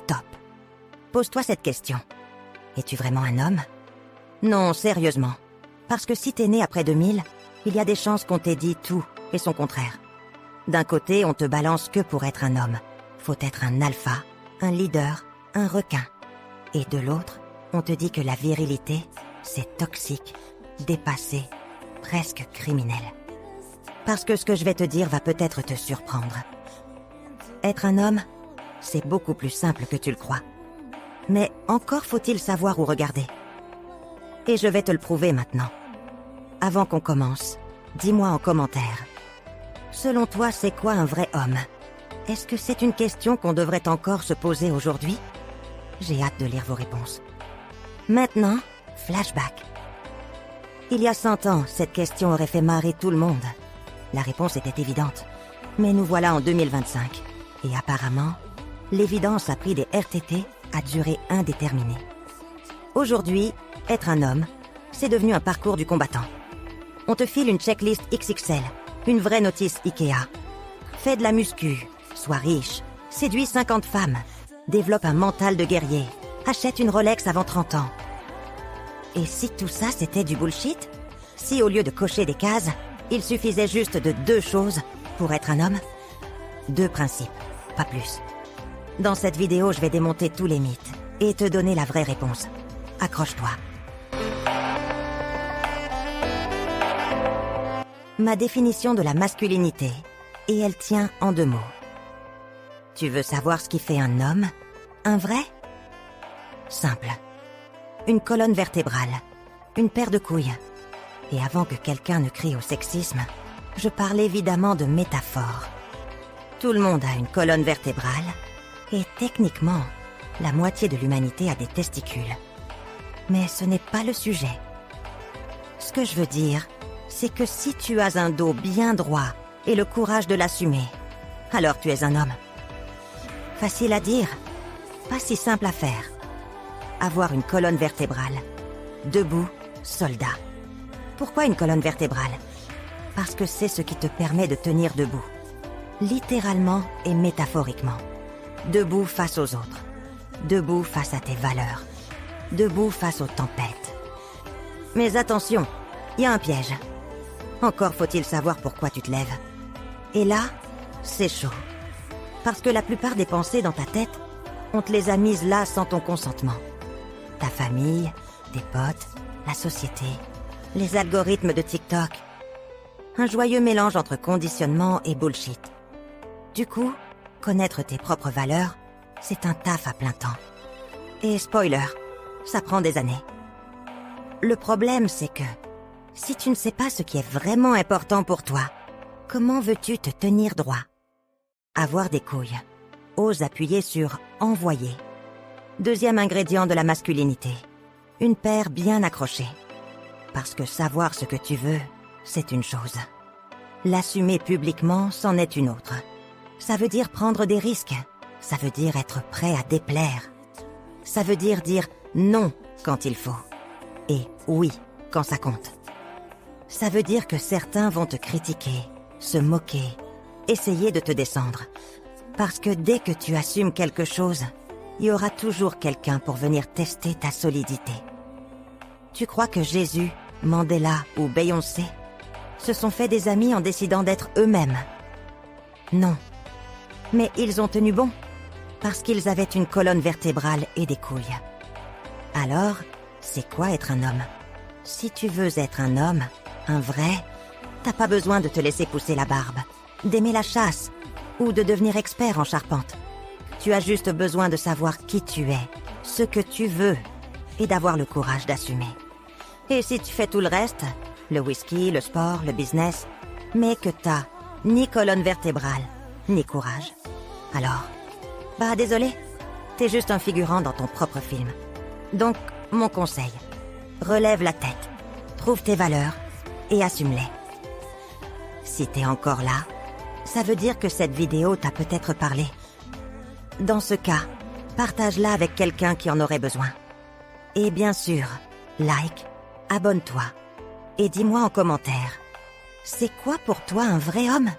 stop. Pose-toi cette question. Es-tu vraiment un homme? Non, sérieusement. Parce que si t'es né après 2000, il y a des chances qu'on t'ait dit tout et son contraire. D'un côté, on te balance que pour être un homme. Faut être un alpha, un leader, un requin. Et de l'autre, on te dit que la virilité, c'est toxique, dépassé, presque criminel. Parce que ce que je vais te dire va peut-être te surprendre. Être un homme, c'est beaucoup plus simple que tu le crois. Mais encore faut-il savoir où regarder. Et je vais te le prouver maintenant. Avant qu'on commence, dis-moi en commentaire. Selon toi, c'est quoi un vrai homme? Est-ce que c'est une question qu'on devrait encore se poser aujourd'hui? J'ai hâte de lire vos réponses. Maintenant, flashback. Il y a 100 ans, cette question aurait fait marrer tout le monde. La réponse était évidente. Mais nous voilà en 2025. Et apparemment, l'évidence a pris des RTT à durée indéterminée. Aujourd'hui, être un homme, c'est devenu un parcours du combattant. On te file une checklist XXL, une vraie notice Ikea. Fais de la muscu, sois riche, séduis 50 femmes, développe un mental de guerrier, achète une Rolex avant 30 ans. Et si tout ça c'était du bullshit? Si au lieu de cocher des cases, il suffisait juste de 2 choses pour être un homme? 2 principes, pas plus. Dans cette vidéo, je vais démonter tous les mythes et te donner la vraie réponse. Accroche-toi. Ma définition de la masculinité, et elle tient en 2 mots. Tu veux savoir ce qui fait un homme? Un vrai? Simple. Une colonne vertébrale, une paire de couilles. Et avant que quelqu'un ne crie au sexisme, je parle évidemment de métaphore. Tout le monde a une colonne vertébrale, et techniquement, la moitié de l'humanité a des testicules. Mais ce n'est pas le sujet. Ce que je veux dire, c'est que si tu as un dos bien droit et le courage de l'assumer, alors tu es un homme. Facile à dire, pas si simple à faire. Avoir une colonne vertébrale. Debout, soldat. Pourquoi une colonne vertébrale? Parce que c'est ce qui te permet de tenir debout. Littéralement et métaphoriquement. Debout face aux autres. Debout face à tes valeurs. Debout face aux tempêtes. Mais attention, il y a un piège. Encore faut-il savoir pourquoi tu te lèves. Et là, c'est chaud. Parce que la plupart des pensées dans ta tête, on te les a mises là sans ton consentement. Ta famille, tes potes, la société, les algorithmes de TikTok. Un joyeux mélange entre conditionnement et bullshit. Du coup, connaître tes propres valeurs, c'est un taf à plein temps. Et spoiler, ça prend des années. Le problème, c'est que si tu ne sais pas ce qui est vraiment important pour toi, comment veux-tu te tenir droit? Avoir des couilles. Ose appuyer sur « envoyer ». 2e ingrédient de la masculinité. Une paire bien accrochée. Parce que savoir ce que tu veux, c'est une chose. L'assumer publiquement, c'en est une autre. Ça veut dire prendre des risques. Ça veut dire être prêt à déplaire. Ça veut dire non quand il faut. Et oui quand ça compte. Ça veut dire que certains vont te critiquer, se moquer, essayer de te descendre. Parce que dès que tu assumes quelque chose, il y aura toujours quelqu'un pour venir tester ta solidité. Tu crois que Jésus, Mandela ou Beyoncé se sont fait des amis en décidant d'être eux-mêmes? Non. Mais ils ont tenu bon, parce qu'ils avaient une colonne vertébrale et des couilles. Alors, c'est quoi être un homme? Si tu veux être un homme, un vrai, t'as pas besoin de te laisser pousser la barbe, d'aimer la chasse ou de devenir expert en charpente. Tu as juste besoin de savoir qui tu es, ce que tu veux et d'avoir le courage d'assumer. Et si tu fais tout le reste, le whisky, le sport, le business, mais que t'as ni colonne vertébrale, ni courage, alors, désolé, t'es juste un figurant dans ton propre film. Donc, mon conseil, relève la tête, trouve tes valeurs et assume-les. Si t'es encore là, ça veut dire que cette vidéo t'a peut-être parlé. Dans ce cas, partage-la avec quelqu'un qui en aurait besoin. Et bien sûr, like, abonne-toi et dis-moi en commentaire, c'est quoi pour toi un vrai homme ?